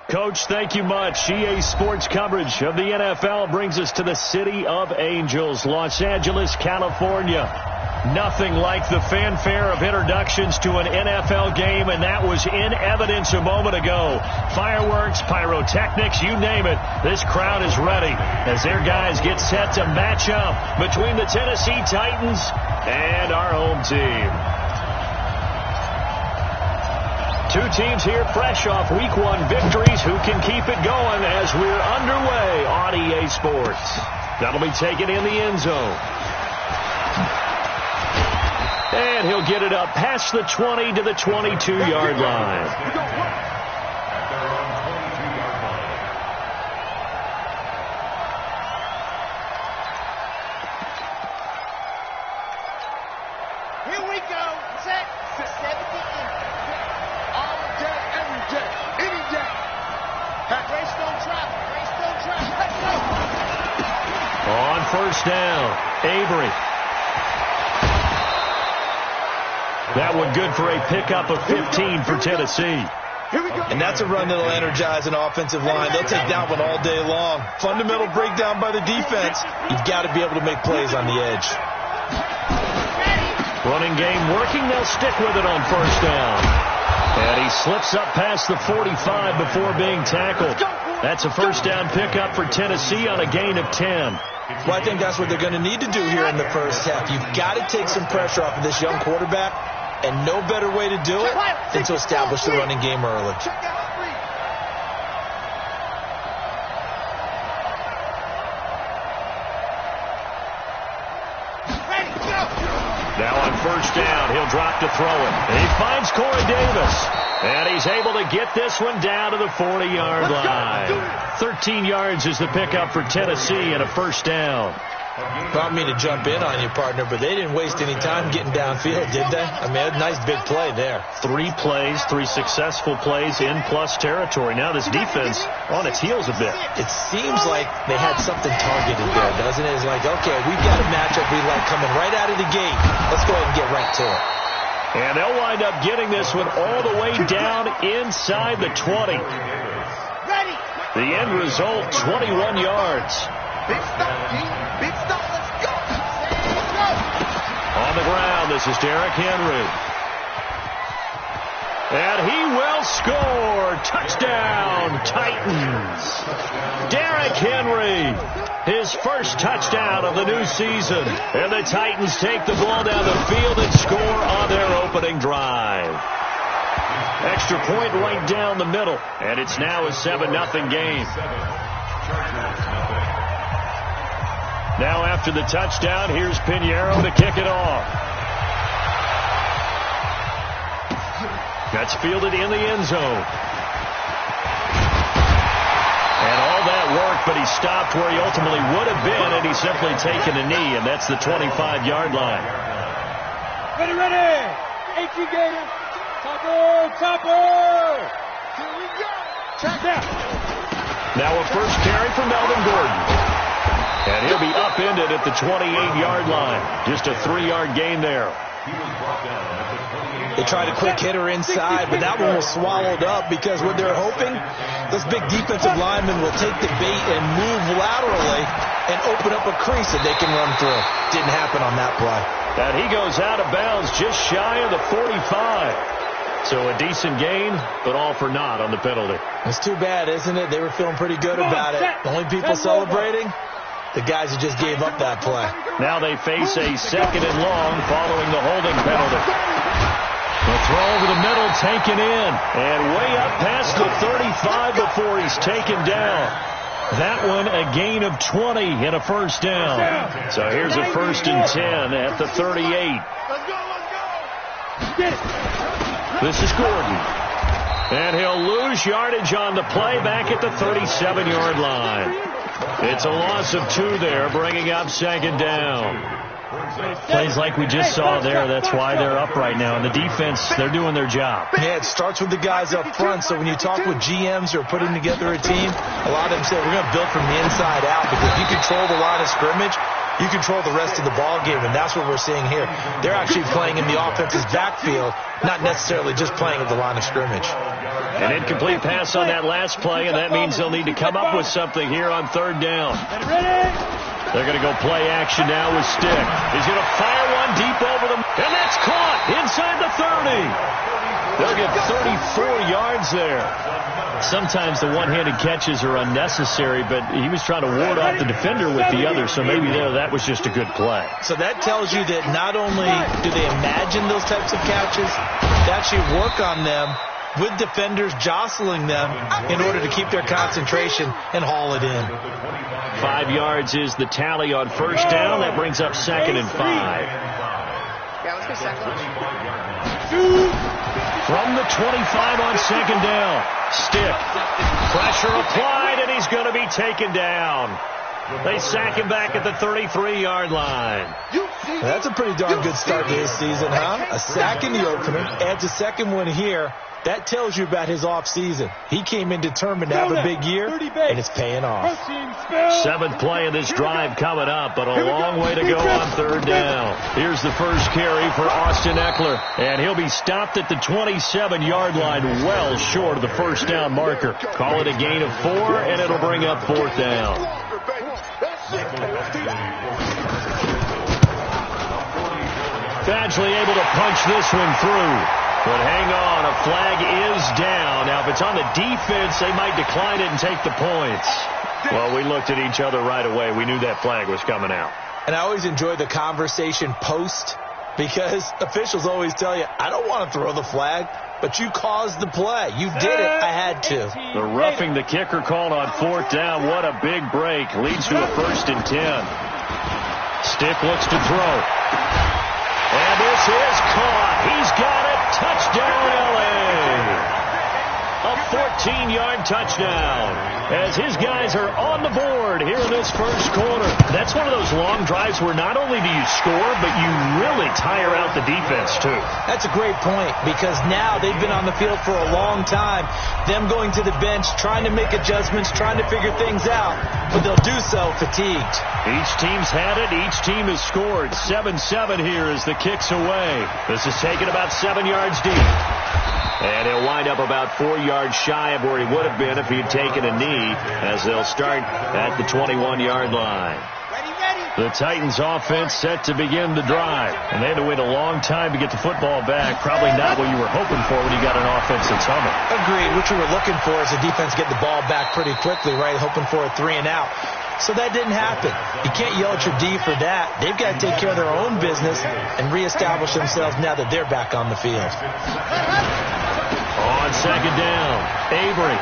Coach, thank you much. EA Sports coverage of the NFL brings us to the City of Angels, Los Angeles, California. Nothing like the fanfare of introductions to an NFL game, and that was in evidence a moment ago. Fireworks, pyrotechnics, you name it. This crowd is ready as their guys get set to match up between the Tennessee Titans and our home team. Two teams here fresh off Week 1 victories. Who can keep it going as we're underway on EA Sports? That'll be taken in the end zone. And he'll get it up past the 20 to the 22-yard line. Here we go. Set. 70 all day, every day, any day. Race don't travel. Race don't travel. Let's go. On first down, Avery. That one good for a pickup of 15 for Tennessee. And that's a run that'll energize an offensive line. They'll take that one all day long. Fundamental breakdown by the defense. You've got to be able to make plays on the edge. Running game working. They'll stick with it on first down. And he slips up past the 45 before being tackled. That's a first down pickup for Tennessee on a gain of 10. Well, I think that's what they're going to need to do here in the first half. You've got to take some pressure off of this young quarterback, and no better way to do it than to establish the running game early. Now on first down, he'll drop to throw it. And he finds Corey Davis. And he's able to get this one down to the 40-yard line. 13 yards is the pickup for Tennessee and a first down. Not me to jump in on you, partner, but they didn't waste any time getting downfield, did they? I mean, a nice big play there. 3 plays, 3 successful plays in plus territory. Now this defense on its heels a bit. It seems like they had something targeted there, doesn't it? It's like, okay, we've got a matchup we like coming right out of the gate. Let's go ahead and get right to it. And they'll wind up getting this one all the way down inside the 20. The end result, 21 yards. Big stop, team. Big stop. Let's go. On the ground, this is Derrick Henry. And he will score. Touchdown, Titans. Derrick Henry, his first touchdown of the new season. And the Titans take the ball down the field and score on their opening drive. Extra point right down the middle. And it's now a 7-0 game. Now after the touchdown, here's Pinheiro to kick it off. That's fielded in the end zone. And all that work, but he stopped where he ultimately would have been, and he's simply taken a knee, and that's the 25-yard line. Ready. 18 Gator. Topper. Here we go. Check out. Now a first carry for Melvin Gordon. And he'll be upended at the 28-yard line. Just a 3-yard gain there. They tried a quick hitter inside, but that one was swallowed up because what they're hoping, this big defensive lineman will take the bait and move laterally and open up a crease that they can run through. Didn't happen on that play. And he goes out of bounds just shy of the 45. So a decent gain, but all for naught on the penalty. It's too bad, isn't it? They were feeling pretty good about it. The only people celebrating, the guys who just gave up that play. Now they face a second and long following the holding penalty. The throw over the middle taken in. And way up past the 35 before he's taken down. That one a gain of 20 and a first down. So here's a 1st and 10 at the 38. Let's go. Get it. This is Gordon. And he'll lose yardage on the play back at the 37-yard line. It's a loss of 2 there, bringing up second down. Plays like we just saw there, that's why they're up right now. And the defense, they're doing their job. Yeah, it starts with the guys up front. So when you talk with GMs who are putting together a team, a lot of them say we're going to build from the inside out, because if you control the line of scrimmage, you control the rest of the ball game, and that's what we're seeing here. They're actually playing in the offense's backfield, not necessarily just playing at the line of scrimmage. An incomplete pass on that last play, and that means they'll need to come up with something here on third down. They're going to go play action now with Stick. He's going to fire one deep over them, and that's caught inside the 30. They'll get 34 yards there. Sometimes the one-handed catches are unnecessary, but he was trying to ward off the defender with the other, so maybe that was just a good play. So that tells you that not only do they imagine those types of catches, they actually work on them with defenders jostling them in order to keep their concentration and haul it in. 5 yards is the tally on first down. That brings up 2nd and 5. Yeah, let's go second. From the 25 on 2nd down. Stick. Pressure applied, and he's going to be taken down. They sack him back at the 33-yard line. That's a pretty darn good start to his season, huh? A sack in the opener, adds a second one here. That tells you about his offseason. He came in determined to have a big year, and it's paying off. 7th play of this drive coming up, but a long way to go on third down. Here's the first carry for Austin Eckler, and he'll be stopped at the 27-yard line, well short of the first down marker. Call it a gain of 4, and it'll bring up 4th down. Badgley able to punch this one through. But hang on, a flag is down. Now, if it's on the defense, they might decline it and take the points. Well, we looked at each other right away. We knew that flag was coming out. And I always enjoy the conversation post, because officials always tell you, I don't want to throw the flag, but you caused the play. You did it. I had to. The roughing the kicker called on 4th down. What a big break. Leads to a 1st and 10. Stick looks to throw. And this is caught. He's got it. Touchdown, L.A. A 14-yard touchdown as his guys are on the board here in this first quarter. That's one of those long drives where not only do you score, but you really tire out the defense, too. That's a great point, because now they've been on the field for a long time. Them going to the bench, trying to make adjustments, trying to figure things out, but they'll do so fatigued. Each team's had it. Each team has scored. 7-7 here as the kick's away. This is taken about 7 yards deep. And he'll wind up about 4 yards shy of where he would have been if he had taken a knee, as they'll start at the 21-yard line. The Titans offense set to begin the drive. And they had to wait a long time to get the football back. Probably not what you were hoping for when you got an offense that's humming. Agreed. What you were looking for is the defense get the ball back pretty quickly, right? Hoping for a 3 and out. So that didn't happen. You can't yell at your D for that. They've got to take care of their own business and reestablish themselves now that they're back on the field. On 2nd down, Avery.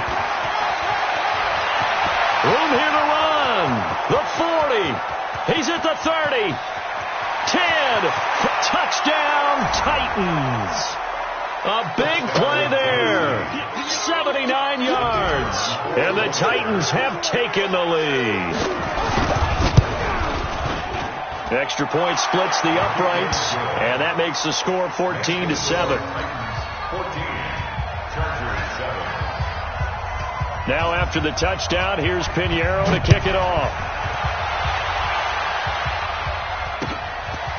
Room here to run. The 40. He's at the 30. 10. Touchdown, Titans. A big play there. 79 yards. And the Titans have taken the lead. Extra point splits the uprights, and that makes the score 14-7. Now after the touchdown, here's Pinheiro to kick it off.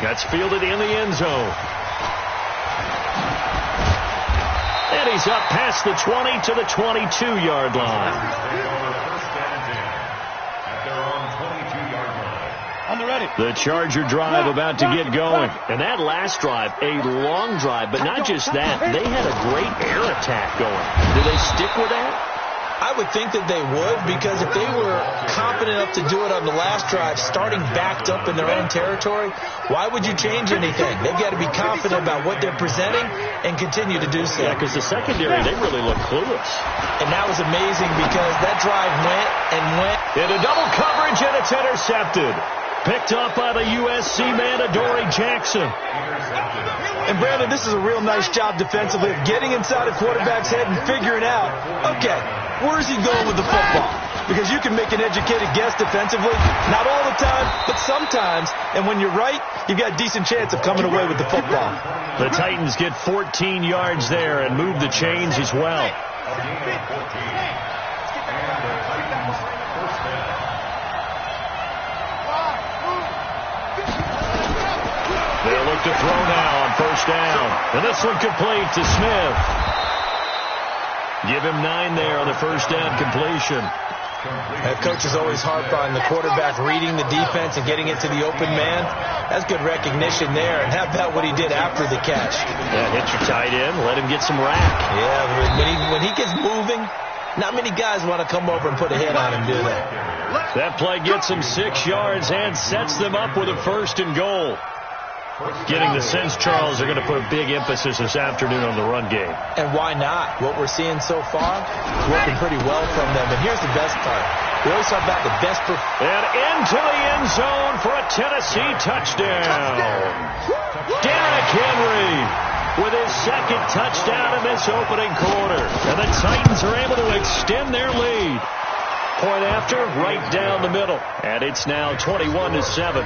That's fielded in the end zone. And he's up past the 20 to the 22-yard line. The Charger drive about to get going. And that last drive, a long drive, but not just that. They had a great air attack going. Do they stick with that? I would think that they would, because if they were confident enough to do it on the last drive, starting backed up in their own territory, why would you change anything? They've got to be confident about what they're presenting and continue to do so. Yeah, because the secondary, they really look clueless. And that was amazing, because that drive went and went. Into double coverage, and it's intercepted. Picked up by the USC man, Adoree Jackson. And Brandon, this is a real nice job defensively of getting inside a quarterback's head and figuring out, okay, where is he going with the football? Because you can make an educated guess defensively, not all the time, but sometimes. And when you're right, you've got a decent chance of coming away with the football. The Titans get 14 yards there and move the chains as well. look to throw now on first down. And this one complete to Smith. Give him 9 there on the first down completion. Coaches always harp on the quarterback reading the defense and getting it to the open man. That's good recognition there. And how about what he did after the catch? Yeah, hit your tight end, let him get some rack. Yeah, when he gets moving, not many guys want to come over and put a hit on him, do they? That play gets him 6 yards and sets them up with a 1st and goal. Getting the sense, Charles, they're going to put a big emphasis this afternoon on the run game. And why not? What we're seeing so far is working pretty well from them. And here's the best part. We always talk about the best. And into the end zone for a Tennessee touchdown. Derrick Henry with his 2nd touchdown in this opening quarter. And the Titans are able to extend their lead. Point after, right down the middle. And it's now 21-7.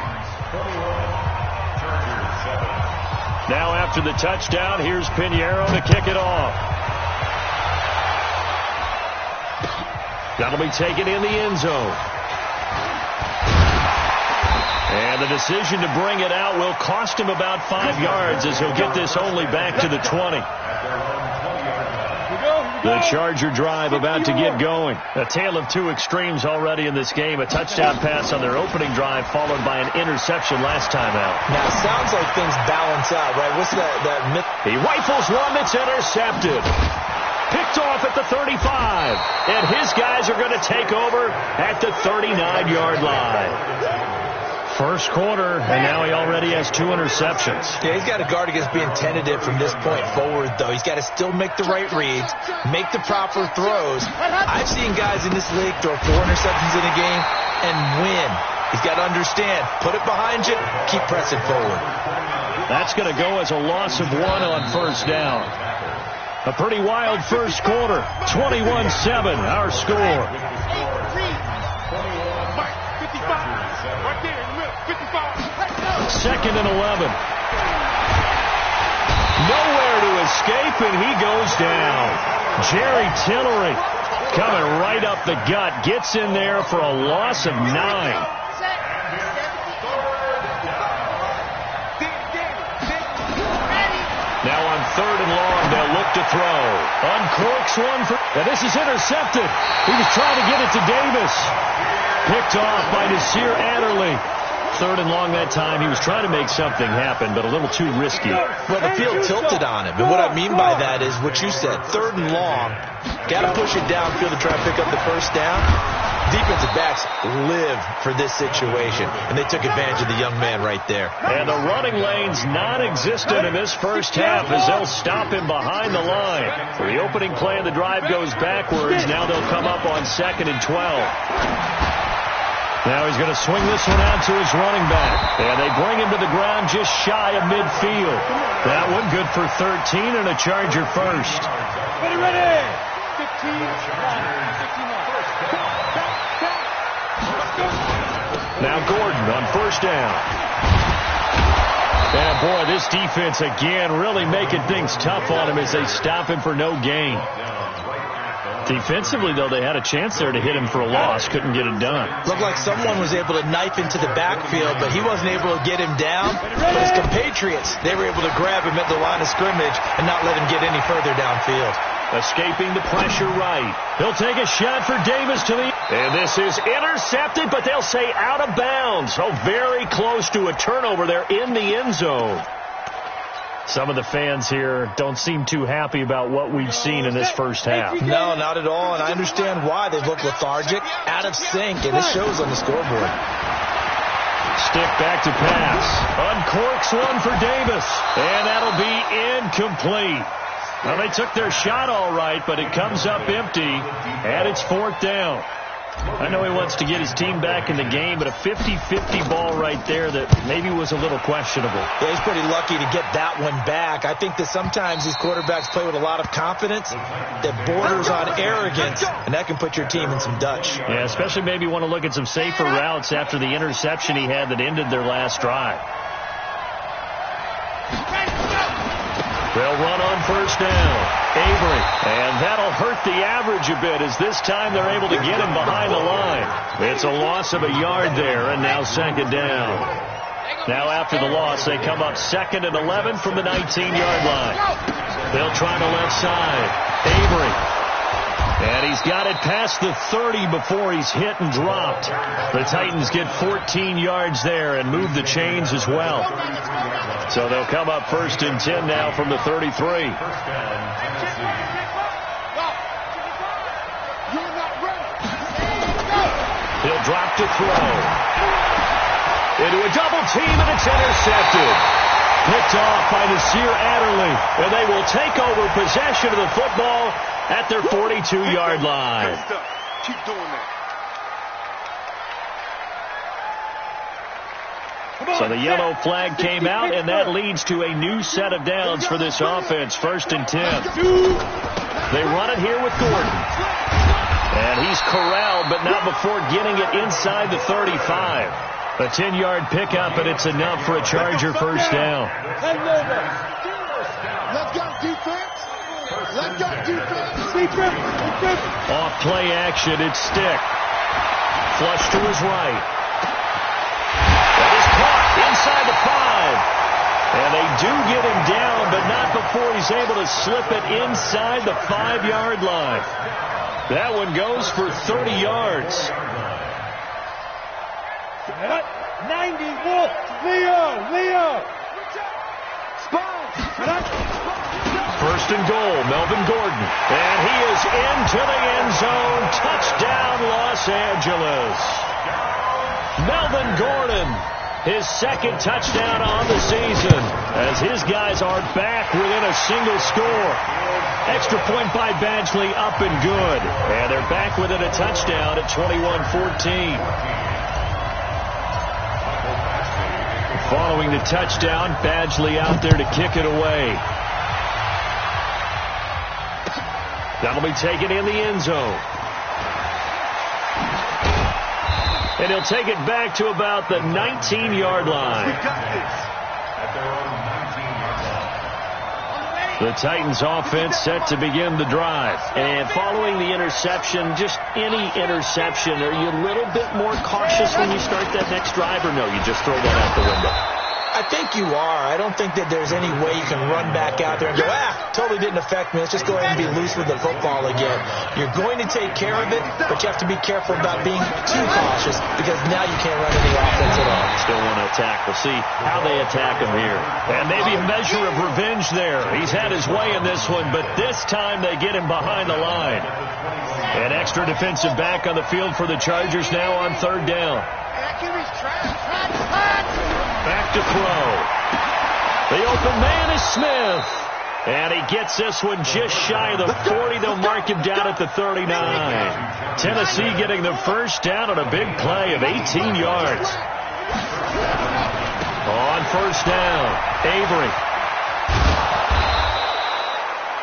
Now after the touchdown, here's Pinheiro to kick it off. That'll be taken in the end zone. And the decision to bring it out will cost him about 5 yards as he'll get this only back to the 20. The Charger drive about to get going. A tale of 2 extremes already in this game. A touchdown pass on their opening drive followed by an interception last time out. Now, it sounds like things balance out, right? What's that myth? He rifles one that's intercepted. Picked off at the 35. And his guys are going to take over at the 39-yard line. First quarter, and now he already has 2 interceptions. Yeah, he's got to guard against being tentative from this point forward, though. He's got to still make the right reads, make the proper throws. I've seen guys in this league throw 4 interceptions in a game and win. He's got to understand, put it behind you, keep pressing forward. That's going to go as a loss of 1 on first down. A pretty wild first quarter, 21-7, our score. 2nd and 11. Nowhere to escape, and he goes down. Jerry Tillery coming right up the gut. Gets in there for a loss of 9. Now on 3rd and long, they'll look to throw. Uncorks one for... And this is intercepted. He was trying to get it to Davis. Picked off by Nasir Adderley. 3rd and long that time. He was trying to make something happen, but a little too risky. Well, the field tilted on him. And what I mean by that is what you said. 3rd and long. Got to push it downfield to try to pick up the first down. Defensive backs live for this situation, and they took advantage of the young man right there. And the running lane's non-existent in this first half as they'll stop him behind the line. For the opening play of the drive goes backwards. Now they'll come up on 2nd and 12. Now he's going to swing this one out to his running back. And they bring him to the ground just shy of midfield. That one good for 13 and a Charger first. Ready. 15. Now Gordon on first down. And boy, this defense again really making things tough on him as they stop him for no gain. Defensively, though, they had a chance there to hit him for a loss. Couldn't get it done. Looked like someone was able to knife into the backfield, but he wasn't able to get him down. But his compatriots, they were able to grab him at the line of scrimmage and not let him get any further downfield. Escaping the pressure right. He'll take a shot for Davis to the... And this is intercepted, but they'll say out of bounds. Oh, very close to a turnover there in the end zone. Some of the fans here don't seem too happy about what we've seen in this first half. No, not at all, and I understand why. They look lethargic, out of sync, and it shows on the scoreboard. Stick back to pass. Uncorks one for Davis, and that'll be incomplete. Well, they took their shot all right, but it comes up empty, and it's 4th down. I know he wants to get his team back in the game, but a 50-50 ball right there that maybe was a little questionable. Yeah, he's pretty lucky to get that one back. I think that sometimes these quarterbacks play with a lot of confidence that borders on arrogance, and that can put your team in some Dutch. Yeah, especially maybe want to look at some safer routes after the interception he had that ended their last drive. They'll run on first down. Avery. And that'll hurt the average a bit as this time they're able to get him behind the line. It's a loss of a yard there, and now 2nd down. Now after the loss, they come up 2nd and 11 from the 19-yard line. They'll try the left side. Avery. And he's got it past the 30 before he's hit and dropped. The Titans get 14 yards there and move the chains as well. So they'll come up 1st and 10 now from the 33. He'll drop to throw. Into a double team, and it's intercepted. Picked off by Nasir Adderley, and they will take over possession of the football at their 42-yard line. Keep doing that. So the yellow flag came out, and that leads to a new set of downs for this offense. 1st and 10. They run it here with Gordon. And he's corralled, but not before getting it inside the 35. A 10-yard pickup, and it's enough for a Charger first down. Let's go, defense. Let's go, defense. Off play action, it's Stick. Flush to his right. That is caught inside the 5. And they do get him down, but not before he's able to slip it inside the 5-yard line. That one goes for 30 yards. 90, Leo. First and goal, Melvin Gordon. And he is into the end zone. Touchdown, Los Angeles. Melvin Gordon, his 2nd touchdown on the season, as his guys are back within a single score. Extra point by Badgley, up and good. And they're back within a touchdown at 21-14. Following the touchdown, Badgley out there to kick it away. That'll be taken in the end zone. And he'll take it back to about the 19-yard line. The Titans offense set to begin the drive. And following the interception, just any interception, are you a little bit more cautious when you start that next drive, or no, you just throw that out the window? I think you are. I don't think that there's any way you can run back out there and go, totally didn't affect me. Let's just go ahead and be loose with the football again. You're going to take care of it, but you have to be careful about being too cautious, because now you can't run any offense at all. Still want to attack. We'll see how they attack him here. And maybe a measure of revenge there. He's had his way in this one, but this time they get him behind the line. An extra defensive back on the field for the Chargers now on 3rd down. Back to throw. The open man is Smith. And he gets this one just shy of the 40. They'll mark him down at the 39. Tennessee getting the first down on a big play of 18 yards. On 1st down, Avery.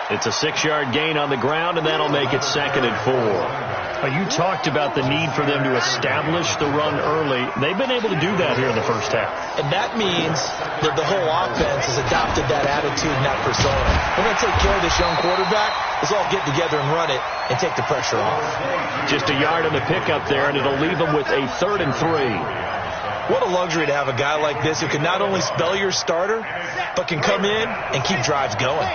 It's a 6-yard gain on the ground, and that'll make it 2nd and 4. You talked about the need for them to establish the run early. They've been able to do that here in the first half. And that means that the whole offense has adopted that attitude and that persona. We're going to take care of this young quarterback. Let's all get together and run it and take the pressure off. Just a yard on the pickup there, and it'll leave them with a 3rd and 3. What a luxury to have a guy like this who can not only spell your starter, but can come in and keep drives going.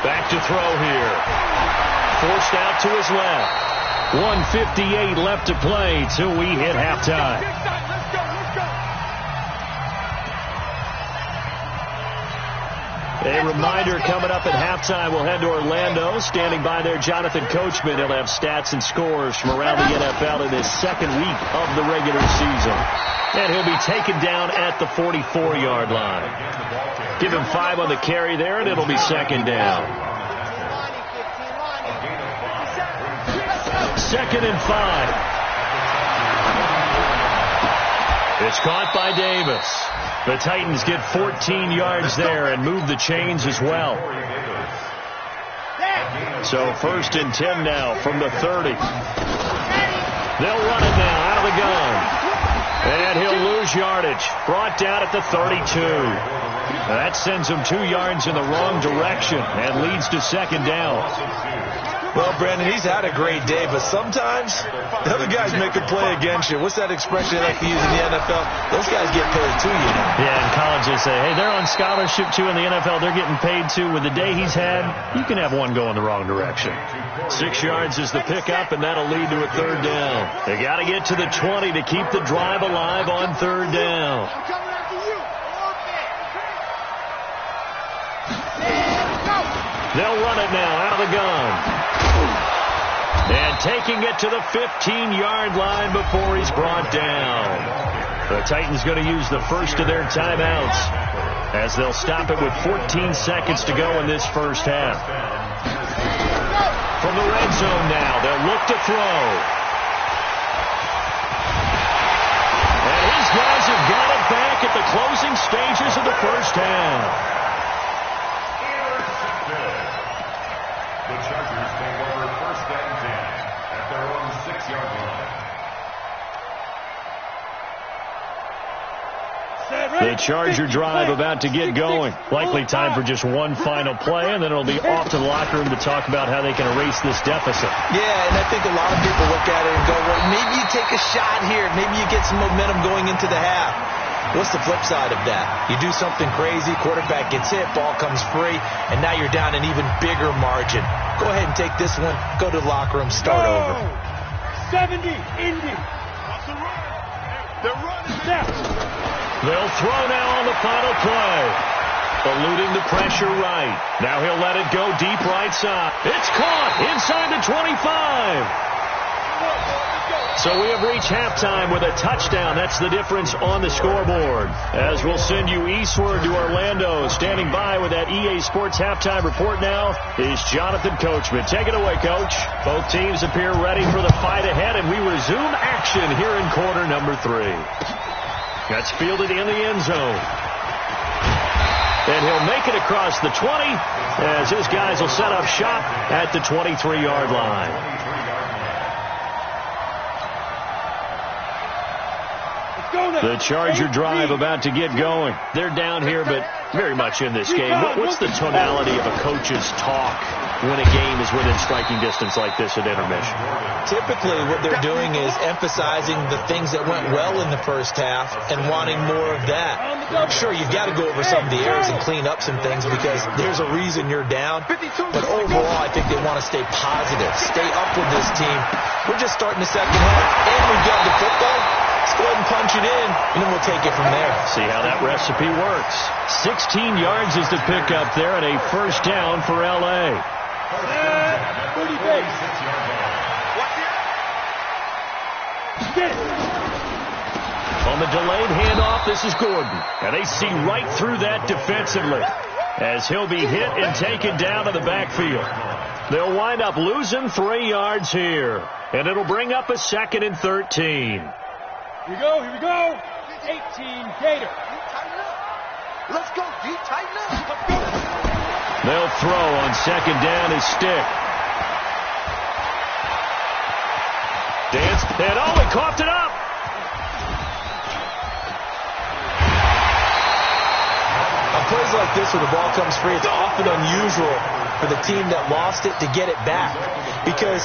Back to throw here. Forced out to his left. 1:58 left to play till we hit halftime. A reminder coming up at halftime, we'll head to Orlando. Standing by there, Jonathan Coachman. He'll have stats and scores from around the NFL in his 2nd week of the regular season. And he'll be taken down at the 44-yard line. Give him 5 on the carry there, and it'll be 2nd down. 2nd and 5. It's caught by Davis. The Titans get 14 yards there and move the chains as well. So 1st and 10 now from the 30. They'll run it now out of the gun. And he'll lose yardage. Brought down at the 32. That sends him 2 yards in the wrong direction and leads to 2nd down. Well, Brandon, he's had a great day, but sometimes the other guys make a play against you. What's that expression they like to use in the NFL? Those guys get paid too, you know. Yeah, in college they say, hey, they're on scholarship too. In the NFL, they're getting paid too. With the day he's had, you can have one going the wrong direction. 6 yards is the pickup, and that'll lead to a third down. They got to get to the 20 to keep the drive alive on third down. I'm coming after you. They'll run it now out of the gun. And taking it to the 15-yard line before he's brought down. The Titans going to use the first of their timeouts as they'll stop it with 14 seconds to go in this first half. From the red zone now, they'll look to throw. And his guys have got it back at the closing stages of the first half. The Chargers take over first and 10 at their own 6-yard line. The Charger drive about to get going. Likely time for just one final play, and then it'll be off to the locker room to talk about how they can erase this deficit. Yeah, and I think a lot of people look at it and go, well, maybe you take a shot here. Maybe you get some momentum going into the half. What's the flip side of that? You do something crazy, quarterback gets hit, ball comes free, and now you're down an even bigger margin. Go ahead and take this one, go to the locker room, start over. 70, Indy. They're running. They'll throw now on the final play. Eluding the pressure right. Now he'll let it go deep right side. It's caught inside the 25. So we have reached halftime with a touchdown. That's the difference on the scoreboard. As we'll send you eastward to Orlando. Standing by with that EA Sports halftime report now is Jonathan Coachman. Take it away, Coach. Both teams appear ready for the fight ahead, and we resume action here in quarter number 3. That's fielded in the end zone. And he'll make it across the 20 as his guys will set up shop at the 23-yard line. The Charger drive about to get going. They're down here, but very much in this game. What's the tonality of a coach's talk when a game is within striking distance like this at intermission? Typically, what they're doing is emphasizing the things that went well in the first half and wanting more of that. Sure, you've got to go over some of the errors and clean up some things because there's a reason you're down. But overall, I think they want to stay positive, stay up with this team. We're just starting the second half, and we've got the football. Let's go ahead and punch it in, and then we'll take it from there. See how that recipe works. 16 yards is the pickup there, and a first down for L.A. On the delayed handoff, this is Gordon. And they see right through that defensively as he'll be hit and taken down to the backfield. They'll wind up losing 3 yards here, and it'll bring up a 2nd and 13. Here we go. 18, Gator. Let's go, D. Tighten up. They'll throw on 2nd down his stick. Dance, and he coughed it up. On plays like this where the ball comes free, it's often unusual for the team that lost it to get it back because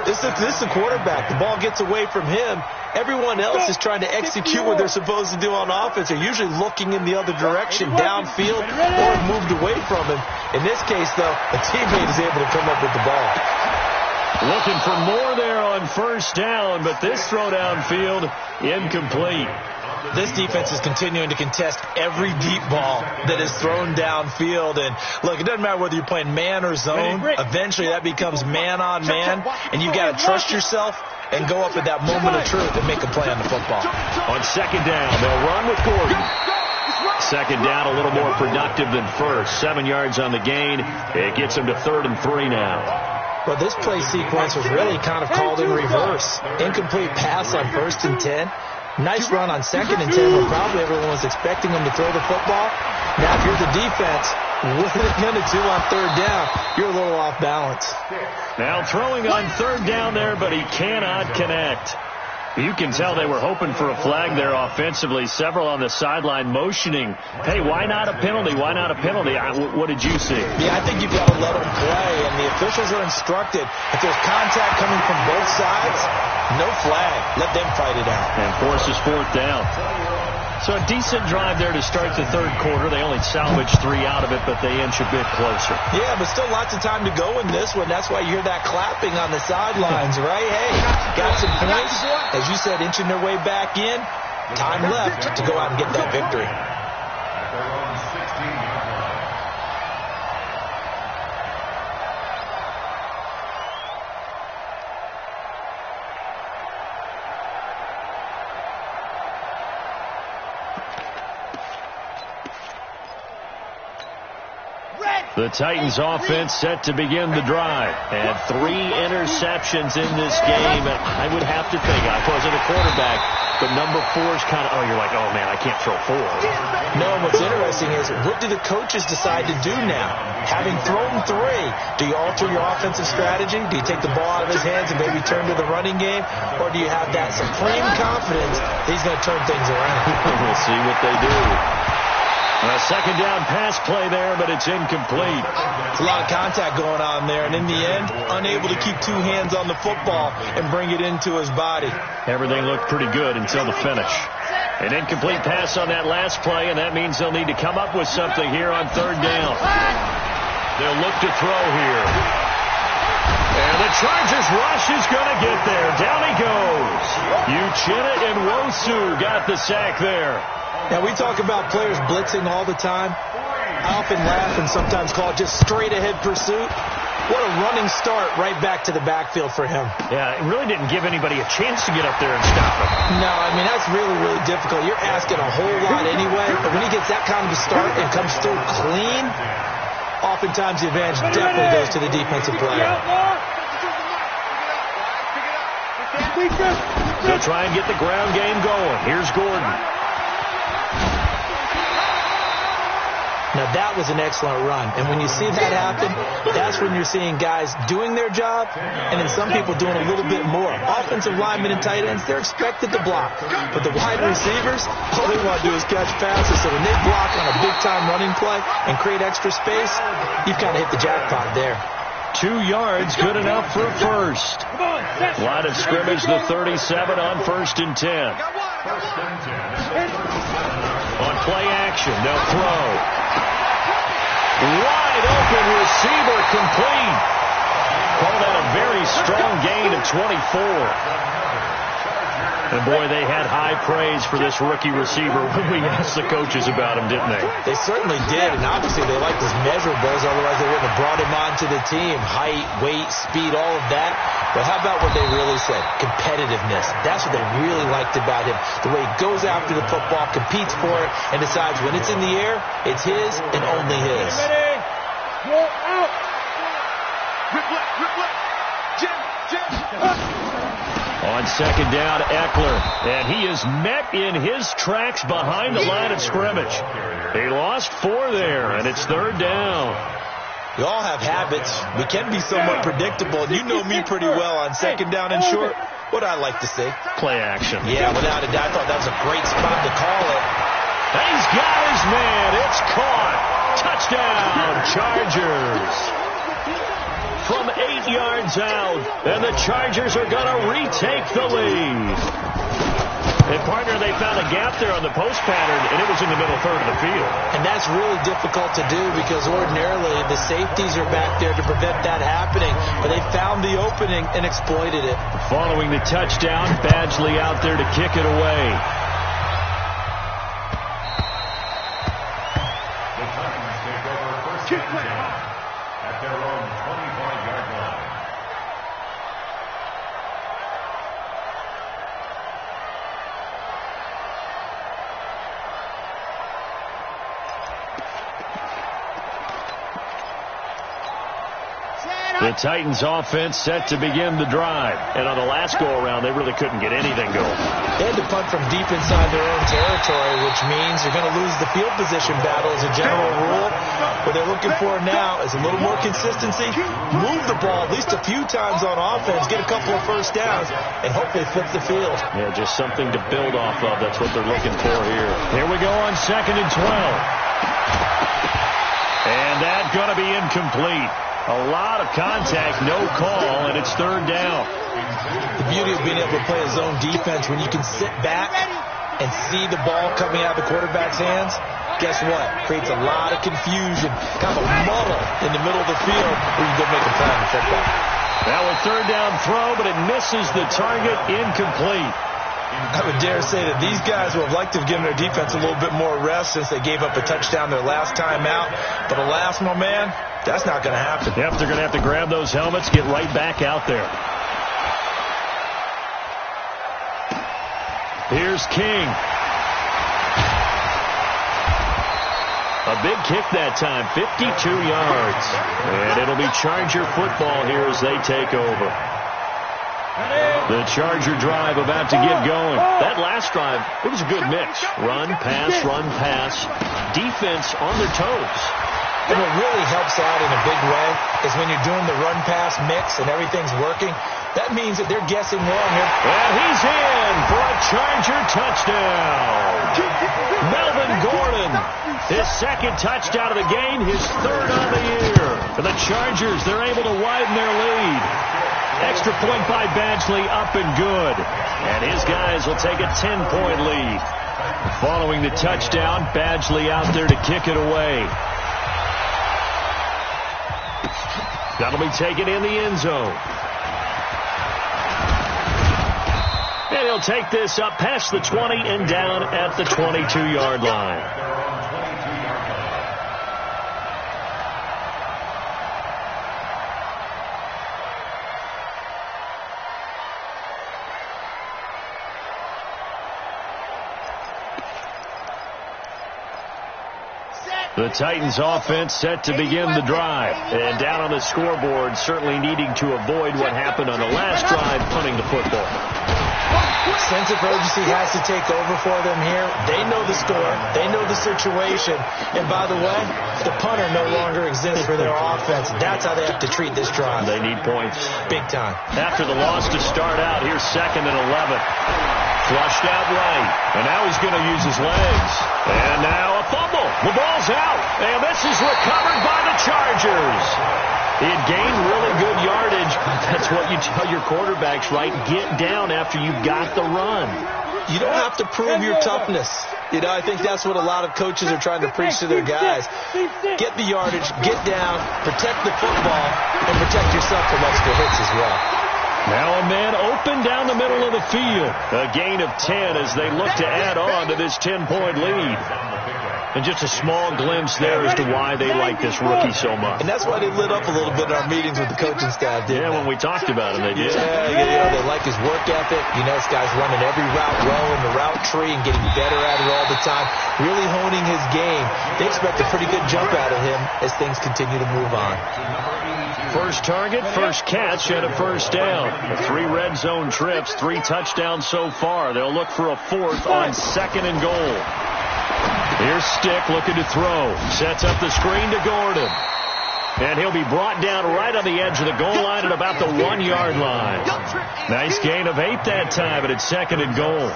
this is the quarterback. The ball gets away from him. Everyone else is trying to execute what they're supposed to do on offense. They're usually looking in the other direction, downfield, or moved away from him. In this case, though, a teammate is able to come up with the ball. Looking for more there on first down, but this throw downfield, incomplete. This defense is continuing to contest every deep ball that is thrown downfield. And, look, it doesn't matter whether you're playing man or zone. Eventually, that becomes man on man, and you've got to trust yourself and go up at that moment of truth and make a play on the football. On 2nd down, they'll run with Gordon. 2nd down, a little more productive than first. 7 yards on the gain. It gets them to 3rd and 3 now. Well, this play sequence was really kind of called in reverse. Incomplete pass on 1st and 10. Nice run on 2nd and 10 where probably everyone was expecting them to throw the football. Now, if you're the defense, what are they going to do on 3rd down? You're a little off balance. Now throwing on 3rd down there, but he cannot connect. You can tell they were hoping for a flag there offensively. Several on the sideline motioning, hey, why not a penalty? Why not a penalty? What did you see? Yeah, I think you've got to let them play, and the officials are instructed. If there's contact coming from both sides, no flag. Let them fight it out. And forces fourth down. So a decent drive there to start the third quarter. They only salvaged 3 out of it, but they inch a bit closer. Yeah, but still lots of time to go in this one. That's why you hear that clapping on the sidelines, right? Hey, got some points. As you said, inching their way back in. Time left to go out and get that victory. At their own 16-yard line. The Titans offense set to begin the drive. And 3 interceptions in this game. And I would have to think, I wasn't a quarterback, but number 4 is kind of, you're like, oh man, I can't throw 4. No, and what's interesting is, what do the coaches decide to do now? Having thrown 3, do you alter your offensive strategy? Do you take the ball out of his hands and maybe turn to the running game? Or do you have that supreme confidence that he's going to turn things around? We'll see what they do. A second down pass play there, but it's incomplete. It's a lot of contact going on there, and in the end, unable to keep 2 hands on the football and bring it into his body. Everything looked pretty good until the finish. An incomplete pass on that last play, and that means they'll need to come up with something here on third down. They'll look to throw here. And the Chargers rush is going to get there. Down he goes. Uchenna and Wosu got the sack there. Now, we talk about players blitzing all the time. I often laugh and sometimes call it just straight-ahead pursuit. What a running start right back to the backfield for him. Yeah, it really didn't give anybody a chance to get up there and stop him. No, I mean, that's really, really difficult. You're asking a whole lot anyway, but when he gets that kind of a start and comes through clean, oftentimes the advantage definitely goes to the defensive player. They'll try and get the ground game going. Here's Gordon. Now, that was an excellent run. And when you see that happen, that's when you're seeing guys doing their job and then some people doing a little bit more. Offensive linemen and tight ends, they're expected to block. But the wide receivers, all they want to do is catch passes. So when they block on a big-time running play and create extra space, you've kind of hit the jackpot there. 2 yards, good enough for a first. Line of scrimmage, the 37 on 1st and 10. On play action, they'll throw. Wide open receiver complete. Call that a very strong gain of 24. And boy, they had high praise for this rookie receiver when we asked the coaches about him, didn't they? They certainly did, and obviously they liked his measurables, otherwise they wouldn't have brought him onto the team. Height, weight, speed, all of that. But how about what they really said? Competitiveness. That's what they really liked about him. The way he goes after the football, competes for it, and decides when it's in the air, it's his and only his. Ready? Go out. Rip left. Jim. On second down, Eckler. And he is met in his tracks behind the line of scrimmage. He lost 4 there, and it's third down. We all have habits. We can be somewhat predictable, and you know me pretty well on second down and short. What I like to say? Play action. Yeah, without a doubt. I thought that was a great spot to call it. He's got his man. It's caught. Touchdown, Chargers. From 8 yards out, and the Chargers are going to retake the lead. And, partner, they found a gap there on the post pattern, and it was in the middle third of the field. And that's really difficult to do because ordinarily the safeties are back there to prevent that happening. But they found the opening and exploited it. Following the touchdown, Badgley out there to kick it away. The Titans take over first and 10 at their own 25-yard line. Set The Titans offense set to begin the drive. And on the last go-around, they really couldn't get anything going. They had to punt from deep inside their own territory, which means you're going to lose the field position battle as a general rule. What they're looking for now is a little more consistency, move the ball at least a few times on offense, get a couple of first downs, and hopefully flip the field. Yeah, just something to build off of. That's what they're looking for here. Here we go on 2nd and 12. And that's going to be incomplete. A lot of contact, no call, and it's 3rd down. The beauty of being able to play a zone defense when you can sit back and see the ball coming out of the quarterback's hands, guess what? Creates a lot of confusion, kind of a muddle in the middle of the field where you can go make a play on the football. Now a 3rd down throw, but it misses the target, incomplete. I would dare say that these guys would have liked to have given their defense a little bit more rest since they gave up a touchdown their last time out. But alas, my man, that's not going to happen. Yep, they're going to have to grab those helmets, get right back out there. Here's King. A big kick that time, 52 yards. And it'll be Charger football here as they take over. The Charger drive about to get going. That last drive, it was a good mix. Run, pass. Defense on their toes. And what really helps out in a big way is when you're doing the run-pass mix and everything's working, that means that they're guessing wrong here. And he's in for a Charger touchdown. Melvin Gordon, his 2nd touchdown of the game, his 3rd on the year. For the Chargers, they're able to widen their lead. Extra point by Badgley, up and good. And his guys will take a 10-point lead. Following the touchdown, Badgley out there to kick it away. That'll be taken in the end zone. And he'll take this up past the 20 and down at the 22-yard line. The Titans offense set to begin the drive. And down on the scoreboard, certainly needing to avoid what happened on the last drive, punting the football. Sense of urgency has to take over for them here. They know the score. They know the situation. And by the way, the punter no longer exists for their offense. That's how they have to treat this drive. They need points. Big time. After the loss to start out, here's 2nd and 11. Flushed out right. And now he's going to use his legs. And now a fumble. The ball's out. And this is recovered by the Chargers. He had gained really good yardage. That's what you tell your quarterbacks, right? Get down after you've got the run. You don't have to prove your toughness. You know, I think that's what a lot of coaches are trying to preach to their guys. Get the yardage, get down, protect the football, and protect yourself from extra hits as well. Now a man open down the middle of the field. A gain of 10 as they look to add on to this 10-point lead. And just a small glimpse there as to why they like this rookie so much. And that's why they lit up a little bit in our meetings with the coaching staff, didn't they? When we talked about him, they did. Yeah, you know, they like his work ethic. You know, this guy's running every route well in the route tree and getting better at it all the time. Really honing his game. They expect a pretty good jump out of him as things continue to move on. First target, first catch, and a first down. 3 red zone trips, 3 touchdowns so far. They'll look for a 4th on 2nd and goal. Here's Stick looking to throw. Sets up the screen to Gordon. And he'll be brought down right on the edge of the goal line at about the 1-yard line. Nice gain of 8 that time, but it's 2nd and goal.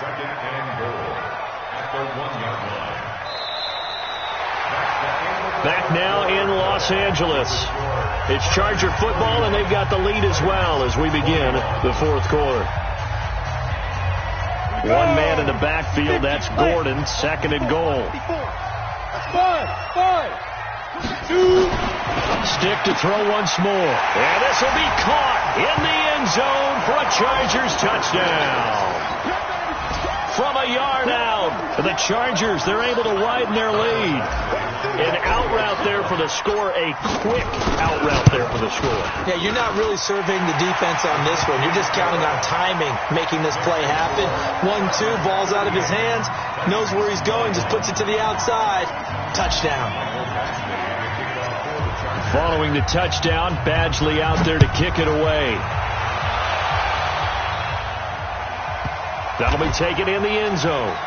Back now in Los Angeles. It's Charger football, and they've got the lead as well as we begin the 4th quarter. One man in the backfield, that's Gordon, 2nd and goal. 5, 2. Stick to throw once more. And this will be caught in the end zone for a Chargers touchdown. From a yard out, the Chargers, they're able to widen their lead. An out route there for the score, a quick out route there for the score. Yeah, you're not really surveying the defense on this one. You're just counting on timing, making this play happen. 1-2, ball's out of his hands, knows where he's going, just puts it to the outside. Touchdown. Following the touchdown, Badgley out there to kick it away. That'll be taken in the end zone.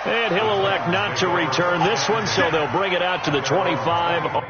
And he'll elect not to return this one, so they'll bring it out to the 25.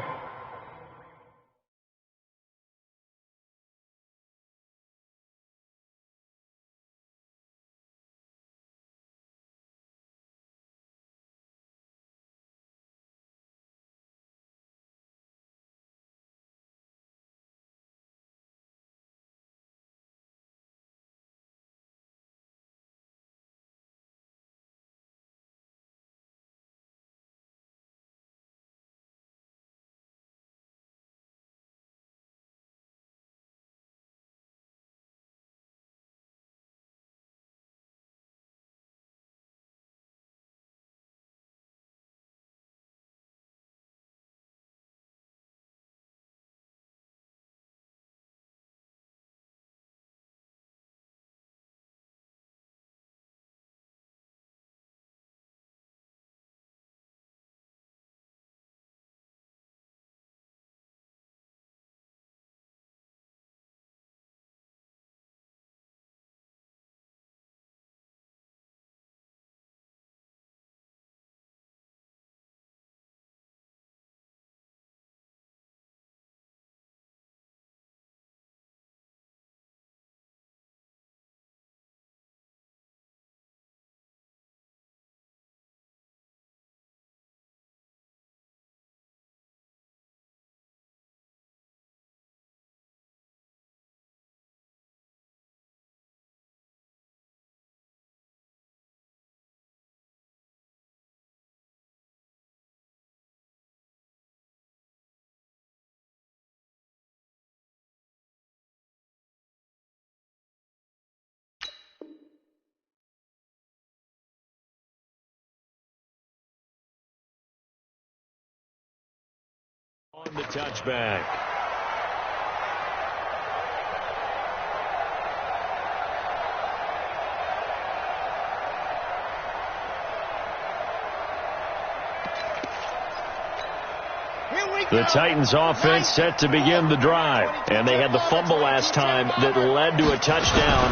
On the touchback. The Titans offense set to begin the drive, and they had the fumble last time that led to a touchdown.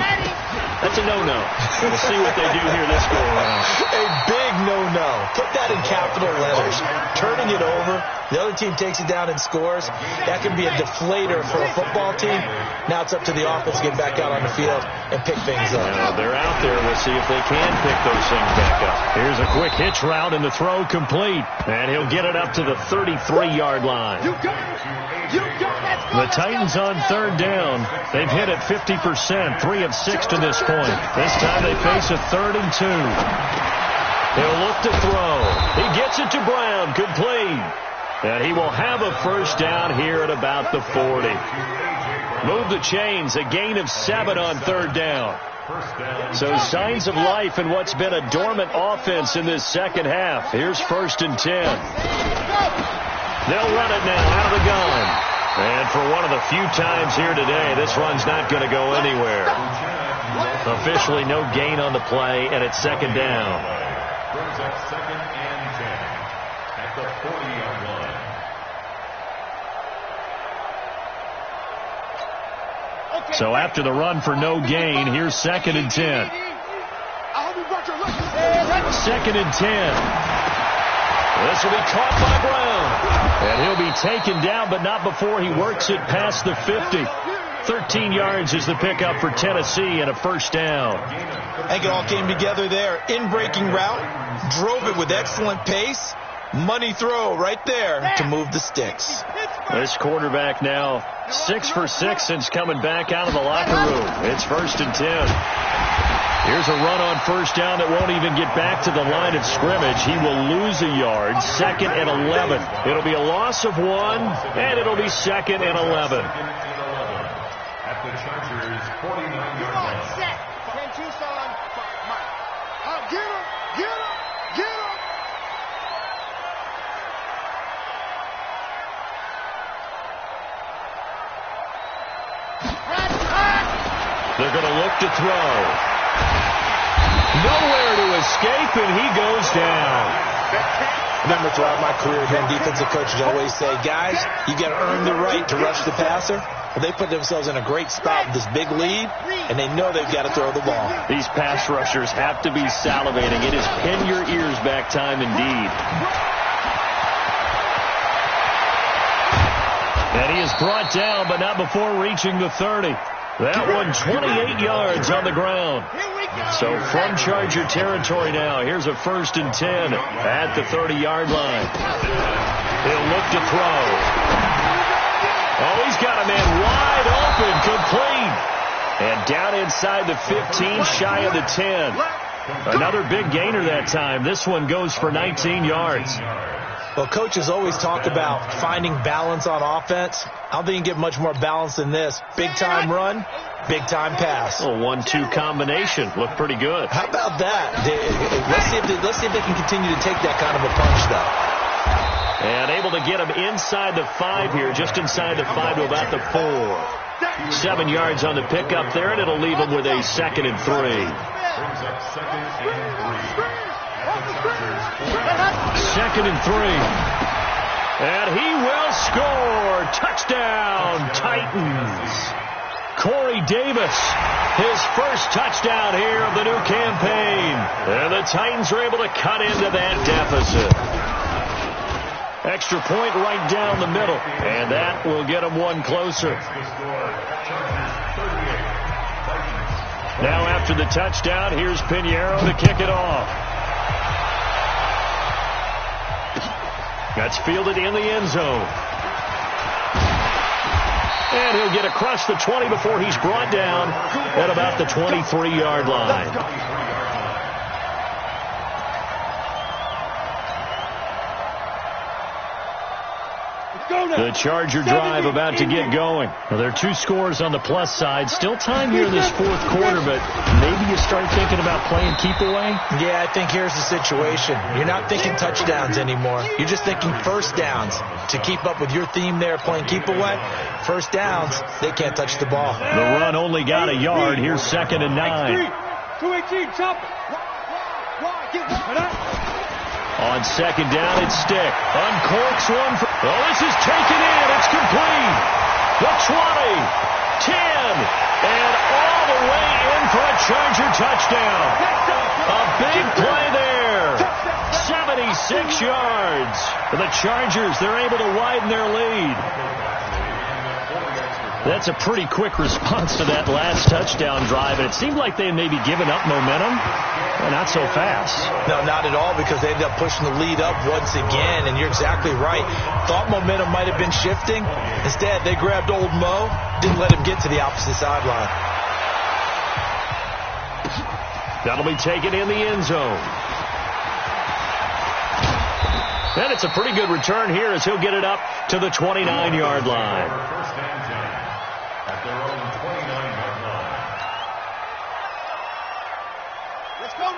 That's a no-no. We'll see what they do here this go around. A big no-no. Put that in capital letters. Turning it over, the other team takes it down and scores. That can be a deflator for a football team. Now it's up to the offense to get back out on the field and pick things up. Now they're out there. We'll see if they can pick those things back up. Here's a quick hitch route and the throw complete. And he'll get it up to the 33-yard line. The Titans on third down. They've hit it 50%, 3 of 6 to this point. This time they face a 3rd and 2. He'll look to throw. He gets it to Brown, complete. And he will have a first down here at about the 40. Move the chains, a gain of 7 on third down. So signs of life in what's been a dormant offense in this second half. Here's 1st and 10. They'll run it now out of the gun. And for one of the few times here today, this run's not going to go anywhere. Officially no gain on the play, and it's 2nd down. Brings up 2nd and 10 at the 40-yard line. So after the run for no gain, here's 2nd and 10. 2nd and 10. This will be caught by Brown. And he'll be taken down, but not before he works it past the 50. 13 yards is the pickup for Tennessee and a first down. I think it all came together there. In-breaking route, drove it with excellent pace. Money throw right there to move the sticks. This quarterback now 6 for 6 since coming back out of the locker room. It's 1st and 10. Here's a run on first down that won't even get back to the line of scrimmage. He will lose a yard. 2nd and 11. It'll be a loss of 1, and it'll be 2nd and 11. At the Chargers' 49-yard line. Set. 10-2, son. Get him. Get him. Get him. They're going to look to throw. Nowhere to escape, and he goes down. Remember, throughout my career here in defensive coaches, I always say, guys, you got to earn the right to rush the passer. Well, they put themselves in a great spot with this big lead, and they know they've got to throw the ball. These pass rushers have to be salivating. It is pin your ears back time indeed. And he is brought down, but not before reaching the 30. That one 28 yards on the ground. So from Charger territory now, here's a 1st and 10 at the 30-yard line. He'll look to throw. Oh, he's got a man wide open, complete. And down inside the 15, shy of the 10. Another big gainer that time. This one goes for 19 yards. Well, coaches always talk about finding balance on offense. I don't think you can get much more balance than this. Big-time run, big-time pass. A 1-2 combination. Looked pretty good. How about that? Let's see if they can continue to take that kind of a punch, though. And able to get him inside the 5 here, just inside the 5 to about the 4. 7 yards on the pickup there, and it'll leave him with a 2nd and 3. Brings up 2nd and 3. Second and 3. And he will score. Touchdown, Titans. Corey Davis, his first touchdown here of the new campaign. And the Titans are able to cut into that deficit. Extra point right down the middle. And that will get them one closer. Now after the touchdown, here's Pinheiro to kick it off. That's fielded in the end zone. And he'll get across the 20 before he's brought down at about the 23-yard line. The Charger drive about to get going. Well, there are 2 scores on the plus side. Still time here in this 4th quarter, but maybe you start thinking about playing keep away? Yeah, I think here's the situation. You're not thinking touchdowns anymore. You're just thinking first downs. To keep up with your theme there, playing keep away, first downs, they can't touch the ball. The run only got a yard. Here's 2nd and 9. 218, chop. On 2nd down, it's Stick. Uncorks one. Oh, this is taken in. It's complete. The 20, 10, and all the way in for a Charger touchdown. A big play there. 76 yards. For the Chargers, they're able to widen their lead. That's a pretty quick response to that last touchdown drive. And it seemed like they had maybe given up momentum. Well, not so fast. No, not at all, because they ended up pushing the lead up once again. And you're exactly right. Thought momentum might have been shifting. Instead, they grabbed old Mo, didn't let him get to the opposite sideline. That'll be taken in the end zone. And it's a pretty good return here as he'll get it up to the 29-yard line. First and 10 at their own 29-yard line.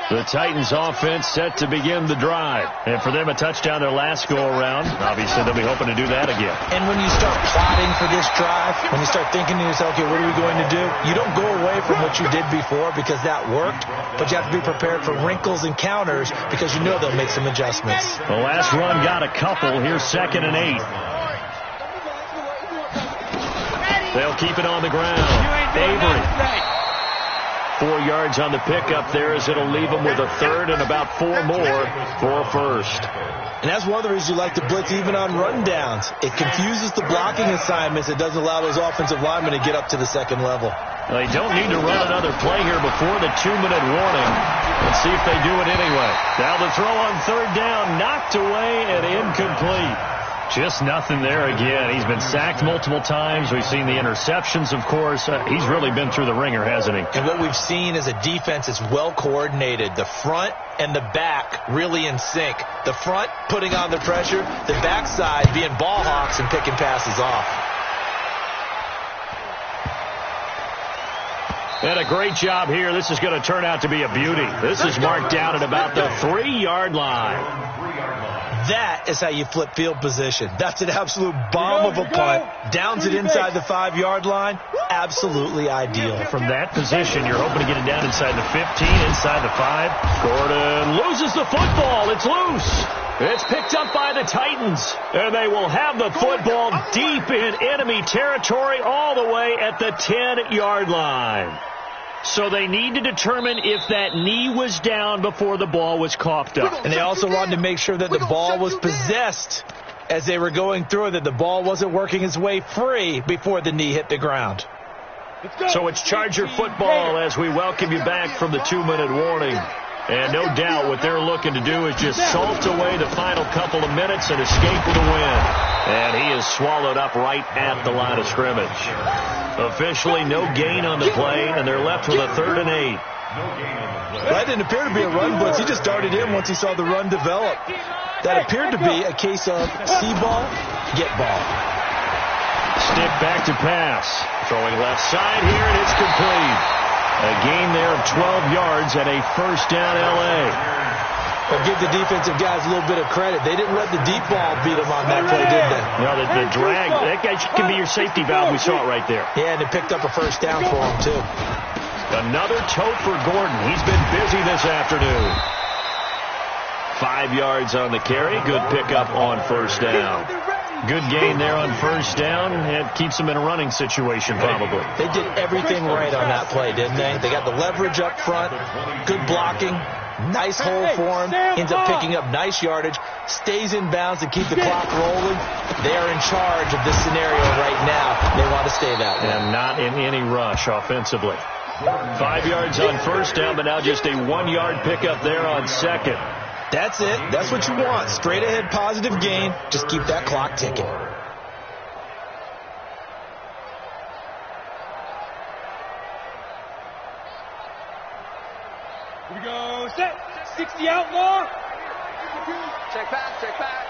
The Titans offense set to begin the drive. And for them, a touchdown their last go-around. Obviously, they'll be hoping to do that again. And when you start plotting for this drive, when you start thinking to yourself, okay, what are we going to do? You don't go away from what you did before because that worked, but you have to be prepared for wrinkles and counters because you know they'll make some adjustments. The last run got a couple. Here's 2nd and 8. They'll keep it on the ground. Avery. 4 yards on the pickup there as it'll leave them with a 3rd and about 4 more for a 1st. And that's one of the reasons you like to blitz even on rundowns. It confuses the blocking assignments. It doesn't allow those offensive linemen to get up to the 2nd level. They don't need to run another play here before the 2-minute warning. Let's see if they do it anyway. Now the throw on 3rd down, knocked away and incomplete. Just nothing there again. He's been sacked multiple times. We've seen the interceptions, of course. He's really been through the ringer, hasn't he? And what we've seen is a defense that's well coordinated. The front and the back really in sync. The front putting on the pressure, the backside being ball hawks and picking passes off. And a great job here. This is going to turn out to be a beauty. This is marked down at about the 3-yard line. That is how you flip field position. That's an absolute bomb of a punt. Downs it inside the 5-yard line. Absolutely ideal. From that position, you're hoping to get it down inside the 15, inside the 5. Gordon loses the football. It's loose. It's picked picked up by the Titans. And they will have the football deep in enemy territory all the way at the 10-yard line. So they need to determine if that knee was down before the ball was coughed up. And they also wanted to make sure that the ball was possessed as they were going through, that the ball wasn't working its way free before the knee hit the ground. So it's Charger football as we welcome you back from the 2-minute warning. And no doubt what they're looking to do is just salt away the final couple of minutes and escape with a win. And he is swallowed up right at the line of scrimmage. Officially no gain on the play, and they're left with a 3rd and 8. That didn't appear to be a run blitz. He just darted in once he saw the run develop. That appeared to be a case of see ball, get ball. Stick back to pass. Throwing left side here, and it's complete. A gain there of 12 yards and a 1st down L.A. But give the defensive guys a little bit of credit. They didn't let the deep ball beat them on that play, did they? No, the drag, that guy can be your safety valve. We saw it right there. Yeah, and it picked up a 1st down for him, too. Another tote for Gordon. He's been busy this afternoon. 5 yards on the carry. Good pickup on 1st down. Good gain there on 1st down. It keeps them in a running situation, probably. They did everything right on that play, didn't they? They got the leverage up front, good blocking, nice hole for him, ends up picking up nice yardage, stays in bounds to keep the clock rolling. They are in charge of this scenario right now. They want to stay that way. And not in any rush offensively. 5 yards on 1st down, but now just a 1-yard pickup there on 2nd. That's it. That's what you want. Straight ahead positive gain. Just keep that clock ticking. Here we go. Set. 60 outlaw. Check back, check back.